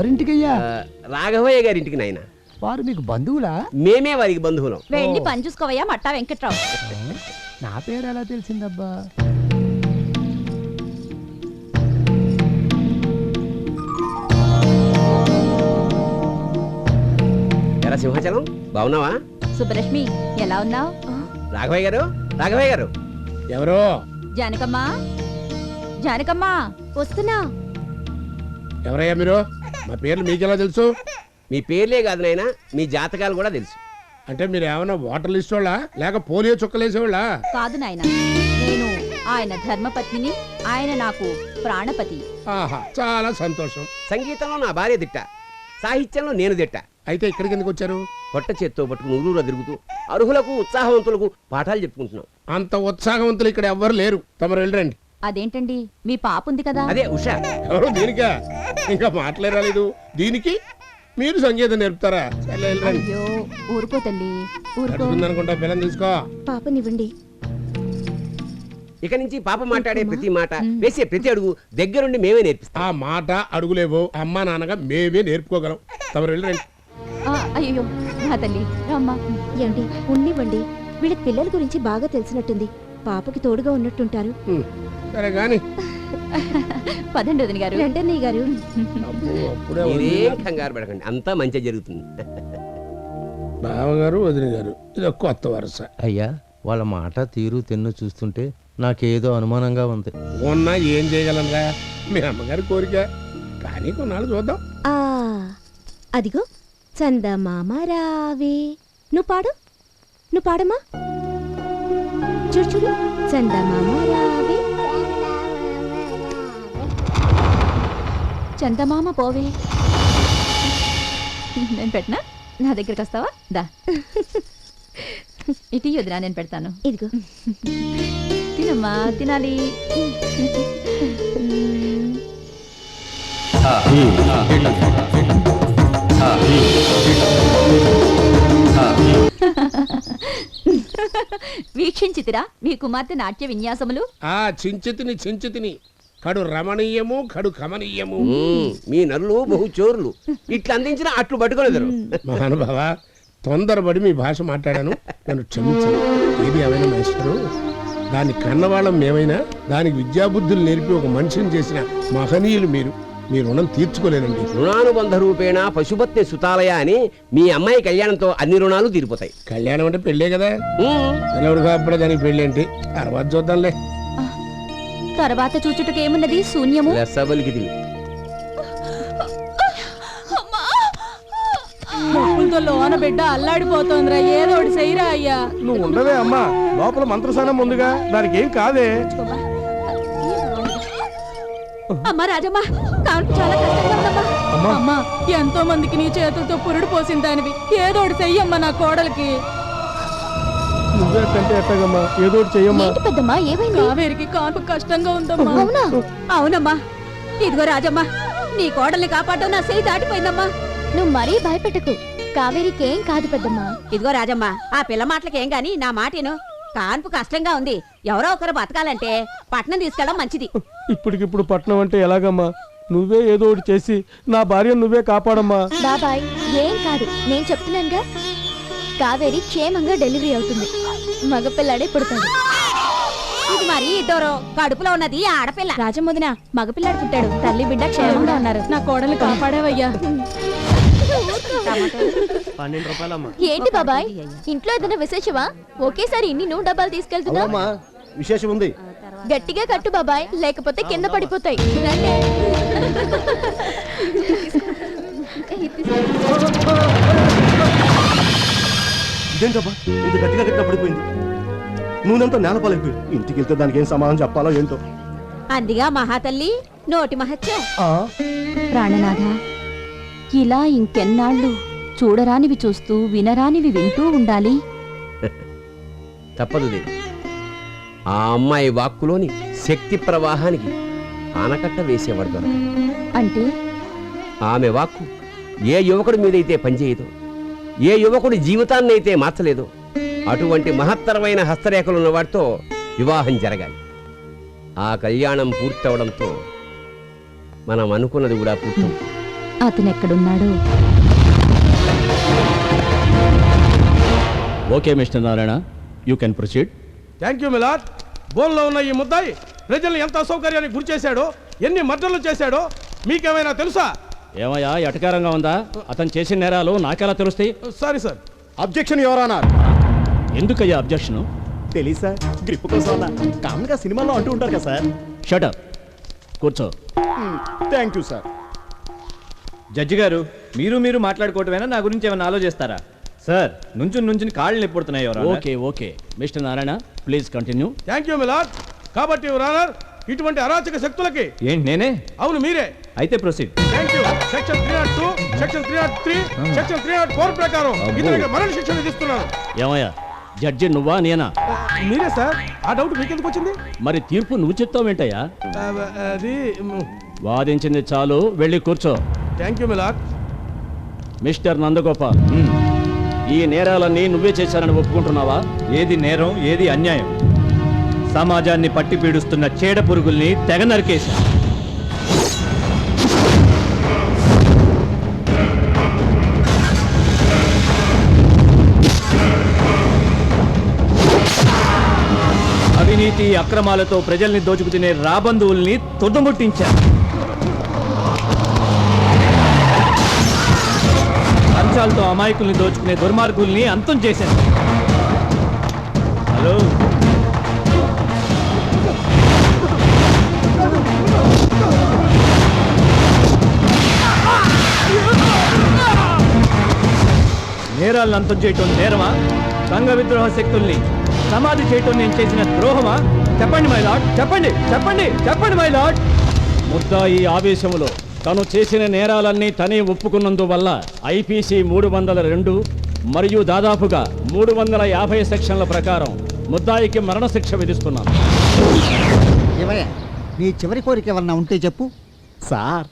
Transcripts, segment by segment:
ఎవరింటికయ్యా? రాఘవయ్య గారింటికి నాయన. వారు మీకు బంధువులా? మేమే వారికి బంధువులం. వెళ్ళి పని చూసుకోవయ్యా మట్టా వెంకట్రావు. నా పేరు ఎలా తెలిసిందబ్బా? ఎరా సింహాచలం, బాగున్నావా? సుబ్బలక్ష్మి ఎలా ఉన్నావు? రాఘవయ్య గారు, రాఘవయ్య గారు. ఎవరో? జానకమ్మా, జానకమ్మా వస్తున్నా. ఎవరయ్యా మీరు? మా పేర్లు మీకెలా తెలుసు? మీ పేర్లే కాదు నాయన, మీ జాతకాలు కూడా తెలుసు. అంటే మీరు ఏమైనా వాటర్ లిస్ట్ వాళ్ళ లేక పోలియో చుక్కలేసేవాళ్ళ? కాదు నాయన, నేను ఆయన ధర్మపత్నిని, ఆయన నాకు ప్రాణపతి. ఆహా, చాలా సంతోషం. సంగీతంలో నా భార్య దిట్ట, సాహిత్యంలో నేను దిట్ట. అయితే ఇక్కడికి ఎందుకు వచ్చారు? పొట్ట చేత్తో పట్టుకుని ఊరూరా తిరుగుతూ అర్హులకు ఉత్సాహవంతులకు పాఠాలు చెప్పుకుంటున్నాం. అంత ఉత్సాహవంతులు ఇక్కడ ఎవ్వరు లేరు. తమరు వెళ్ళండి. అదేంటండి, మీ పాప ఉంది కదా? అదే ఉషా. ఎవరు దీనికా? ఇంకా మాటలే రాలేదు. దీనికి మీరు సంగీతం నేర్పుతారా? అయ్యో ఊరుకో తల్లి, ఊరుకో. అనుకుంటా పిల్లని తీసుకో. పాపనివ్వండి. ఇక నుంచి పాప మాట్లాడే ప్రతి మాట, వేసే ప్రతి అడుగు దగ్గరుండి మేమే నేర్పిస్తాం. ఆ మాట అడుగులేవో అమ్మా నాన్నగా మేమే నేర్పుకోగలం. తమరు వెళ్ళండి. అయ్యో నా తల్లి రామ్మా. ఏమండి ఉండివ్వండి, వీళ్ళకి పిల్లల గురించి బాగా తెలిసినట్టుంది. పాపకి తోడుగా ఉన్నట్టుంటారు. సరే గాని పదండి వదిన గారు. వెంటనే గారు. మీరేం కంగారు పడకండి, అంతా మంచిగా జరుగుతుంది. బావగారు వదిన గారు, ఇది కొత్త వరుస. అయ్యా, వాళ్ళ మాట తీరు తెన్ను చూస్తుంటే నాకేదో అనుమానంగా ఉంది. ఉన్నా ఏం చేయగలనరా, మీ అమ్మగారి కోరిక. కానీ కొన్నాళ్ళు చూద్దాం. ఆ అదిగో చందమామ రావే. నువ్వు పాడు, నువ్వు పాడమ్మా. చూడు చూడు, చందమామ రావే. చందమామ పోవే. నేను పెట్టనా? నా దగ్గరికి వస్తావా? దా ఇటీ వదినా, నేను పెడతాను. ఇదిగో తినమ్మా, తినాలి. వీక్షించితిరా మీ కుమార్తె నాట్య విన్యాసములు? ఆ చించితిని చించితిని, కడు రమణీయము కడు కమనీయము. మీ నల్లు బహు చోరులు, ఇట్లా అందించిన అట్లు పట్టుకోలేదరు. మహానుభావ, తొందరపడి మీ భాష మాట్లాడాను, నన్ను క్షమించను. ఏది ఏమైనా మేస్టరు, దాన్ని కన్నవాళ్ళం మేమైనా దానికి విద్యాబుద్ధులు నేర్పి ఒక మనిషిని చేసిన మహనీయులు మీరు. మీ రుణం తీర్చుకోలేనండి. రుణానుబంధ రూపేణ పశుపత్ని సుతాలయ అని మీ అమ్మాయి కళ్యాణంతో అన్ని రుణాలు తీరిపోతాయి. కళ్యాణం అంటే పెళ్ళే కదా. ఎవరు కాకపోతే దానికి పెళ్ళి ఏంటి, తర్వాత చూద్దాంలే. తర్వాత చూచుటకేమున్నది, శూన్యము. లెస్సబలికి లోన బిడ్డ అల్లాడిపోతోందిరా, ఏదో ఒకటి చెయ్యరా అయ్యా. నువ్వు ఉండవే అమ్మా, లోపల మంత్రసానం ఉందిగా, దానికి ఏం కాదే. అమ్మా రాజమ్మా, కాన్పు చాలా కష్టంగా ఉందమ్మా. అమ్మా, ఎంతో మందికి నీ చేతులతో పురుడు పోసిన దానివి, ఏదో ఒకటి చెయ్యమ్మా నా కోడలికి. నువ్వే కంటే ఎట్టగమ్మా, ఏదో ఒకటి చెయ్యమ్మా. పెద్దమ్మా ఏమైంది? కావేరికి కాన్పు కష్టంగా ఉందమ్మా. అవునా? అవునమ్మా. ఇదిగో రాజమ్మా, నీ కోడల్ని కాపాడటం నా చేయి దాటిపోయిందమ్మా. నువ్వు మరీ భయపెట్టకు, కావేరికేం కాదు పెద్దమ్మా. ఇదిగో రాజమ్మా, ఆ పిల్ల మాటలకేం గాని నా మాటేను. కాన్పు కష్టంగా ఉంది, ఎవరో ఒకరు బతకాలంటే పట్నం తీసుకెళ్ళడం మంచిది. ఇప్పటికిప్పుడు పట్నం అంటే ఎలాగమ్మా? నువ్వే ఏదో ఒకటి చేసి నా భార్య నువ్వే కాపాడమ్మా. బాబాయ్ ఏం కాదు, నేను చెప్తున్నానుగా. కావేరి క్షేమంగా డెలివరీ అవుతుంది, మగపిల్లాడే పుడతాడు. ఇది మరి ఇద్దరు కడుపులో ఉన్నది ఆడపిల్ల. రాజమోదిన మగపిల్లాడు పుట్టాడు, తల్లి బిడ్డ క్షేమంగా ఉన్నారు. నా కోడల్ని కాపాడావయ్యా. 12 రూపాయలమ్మా. ఏంటి బాబాయ్, ఇంట్లో ఏదైనా విశేషమా? ఒకేసారి ఇన్ని నూనె డబ్బాలు తీసుకెళ్తున్నా? విశేషం ఉంది. గట్టిగా కట్టు బాబాయ్, లేకపోతే కింద పడిపోతాయి. రండి. ఇదేంటబ్బా, ఇంత గట్టిగా గట్టిగా పడిపోయింది. నూనెంతా నేలపాలైపోయింది. ఇంటికి వెళ్తే దానికి ఏం సమాధానం చెప్పాలో ఏంటో. అందిగా మహాతల్లి నోటి మహత్యం. ప్రాణనాథ, ఇలా ఇంకెన్నాళ్ళు చూడరానివి చూస్తూ వినరానివి వింటూ ఉండాలి? తప్పదు దేవి. ఆ అమ్మాయి వాక్కులోని శక్తి ప్రవాహానికి ఆనకట్ట వేసేవాడు దొరక. అంటే ఆమె వాక్కు ఏ యువకుడి మీదైతే పనిచేయదో, ఏ యువకుడి జీవితాన్నైతే మార్చలేదో, అటువంటి మహత్తరమైన హస్తరేఖలున్న వాటితో వివాహం జరగాలి. ఆ కళ్యాణం పూర్తవడంతో మనం అనుకున్నది కూడా పూర్తవుతుంది. అతనెక్కడున్నాడో. Okay Mister Narayana, you can proceed. Thank you milord. బోన్లో ఉన్న ఈ ముద్దాయి ప్రజల్ని ఎంత అసౌకర్యానికి గురి చేశాడో, ఎన్ని మర్డర్లు చేశాడో మీకేమైనా తెలుసా? ఏమయ్యా ఎటకారంగా ఉందా? అతను చేసిన నేరాలు నాకెలా తెలుస్తాయి? Sorry sir. Objection your honour. ఎందుకయ్యా అబ్జెక్షన్? తెలీదు సార్, గ్రిప్ కోసం కామన్గా సినిమాలో అంటూ ఉంటారు కదా సార్. షటప్, కూర్చో. Thank you sir. జడ్జి గారు, మీరు మాట్లాడుకోవటమేనా, నా గురించి ఏమైనా ఆలోచిస్తారా? సార్, నుంచుని కాళ్ళు నొప్పుడుతున్నాయి. Okay okay Mister Narayana, please continue. Thank you milord. కాబట్టి యువర్ ఆనర్, ఇటువంటి అరాచక శక్తులకి. ఏంటి నేనే? అవును మీరే. అయితే proceed. Thank you. Section 302, section 303, section 304 ప్రకారం ఇతనికి మరణ శిక్ష విధిస్తున్నాను. ఏమయ్యా జడ్జి నువ్వా నేనా? మీరే సార్. ఆ డౌట్ మీకు ఎందుకు వచ్చింది? మరి తీర్పు నువ్వు చెప్తావేంటయ్యా? అది. వాదించింది చాలు, వెళ్ళి కూర్చో. Thank you my lord. Mister Nandagopal, ఈ నేరాలన్నీ నువ్వే చేశారని ఒప్పుకుంటున్నావా? ఏది నేరం, ఏది అన్యాయం? సమాజాన్ని పట్టి పీడుస్తున్న చీడ పురుగుల్ని తెగ నరికేశా. అవినీతి అక్రమాలతో ప్రజల్ని దోచుకు తినే రాబంధువుల్ని తుదముట్టించా. లంచాలతో అమాయకుల్ని దోచుకునే దుర్మార్గుల్ని అంతం చేశాను. హలో, నేరాలను అంతం చేయటం నేరమా? సంఘ విద్రోహ శక్తుల్ని సమాధి చేయటం నేను చేసిన ద్రోహమా? చెప్పండి మై లార్డ్, చెప్పండి మై లార్డ్. ముద్దాయి ఆవేశములో తను చేసిన నేరాలన్నీ తనే ఒప్పుకున్నందువల్ల ఐపీసీ 302 మరియు దాదాపుగా 350 సెక్షన్ల ప్రకారం ముద్దాయికి మరణశిక్ష విధిస్తున్నాను. నీ చివరి కోరిక ఏమన్నా ఉంటే చెప్పు. సార్,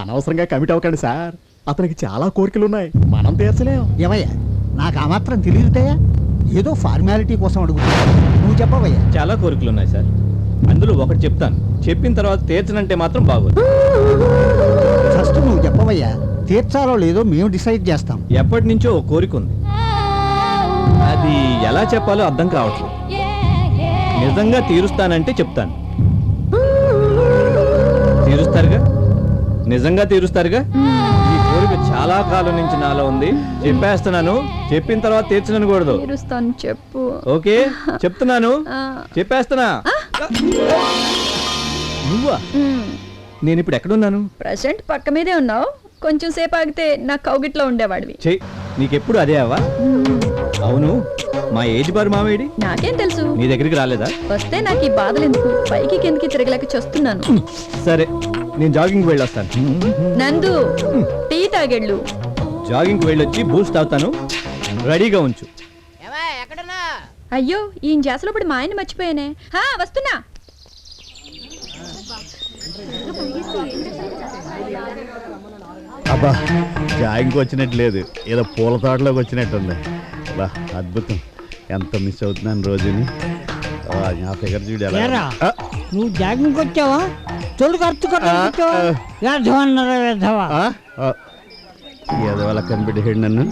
అనవసరంగా కమిట్ అవ్వకండి సార్. అతనికి చాలా కోరికలు ఉన్నాయి, మనం తీర్చలేం. ఏమయ్యా నాకు ఆ మాత్రం తెలియదుటయా? ఏదో ఫార్మాలిటీ కోసం అడుగుతున్నా, నువ్వు చెప్పవయ్యా. చాలా కోరికలు ఉన్నాయి సార్, అందులో ఒకటి చెప్తాను. చెప్పిన తర్వాత తీర్చనంటే మాత్రం బాగోదు. ఫస్ట్ నువ్వు చెప్పవయ్యా, తీర్చాలో లేదో మేము డిసైడ్ చేస్తాం. ఎప్పటి నుంచో ఓ కోరిక ఉంది, అది ఎలా చెప్పాలో అర్థం కావట్లేదు. నిజంగా తీరుస్తానంటే చెప్తాను. తీరుస్తారుగా? నిజంగా తీరుస్తారుగా? ఈ కోరిక చాలా కాలం నుంచి నాలో ఉంది, చెప్పేస్తున్నాను. చెప్పిన తర్వాత తీర్చనకూడదు. చెప్పు. ఓకే, చెప్తున్నాను, చెప్పేస్తున్నా. నువ్వా? నేను ఇప్పుడు ఎక్కడున్నాను? ప్రెసెంట్ పక్క మీదే ఉన్నావు. కొంచెం సేపు ఆగితే నా కౌగిట్లో ఉండేవాడివి. చెయ్యి, నీకెప్పుడు అదే అవ్వా? అవును, మా ఏజ్ బారు మావేడి? నాకేం తెలుసు? నీ దగ్గరికి రాలేదా? వస్తే నాకు ఈ బాధలు ఎందుకు? పైకి కిందకి తిరగలేక చేస్తున్నాను. సరే, నేను జాగింగ్ వెళ్ళొస్తాను. నందు, టీ తాగెళ్ళు. జాగింగ్ వెళ్ళొచ్చి బూస్ట్ తాగుతాను, రెడీగా ఉంచు. అయ్యో, ఈ జాసలో పడి మా ఆయన మర్చిపోయానే. వస్తున్నా. అబ్బా, జాయింగ్కి వచ్చినట్టు లేదు, ఏదో పూల తోటలోకి వచ్చినట్టుంది. బా, అద్భుతం. ఎంత మిస్ అవుతున్నాను రోజుని. నా ఫిగర్ చూడు ఎలా. నువ్వు జాగింగ్ వచ్చావా? తొలి ఖర్చు ఏదో వాళ్ళ కనిపెట్టాడు నన్ను.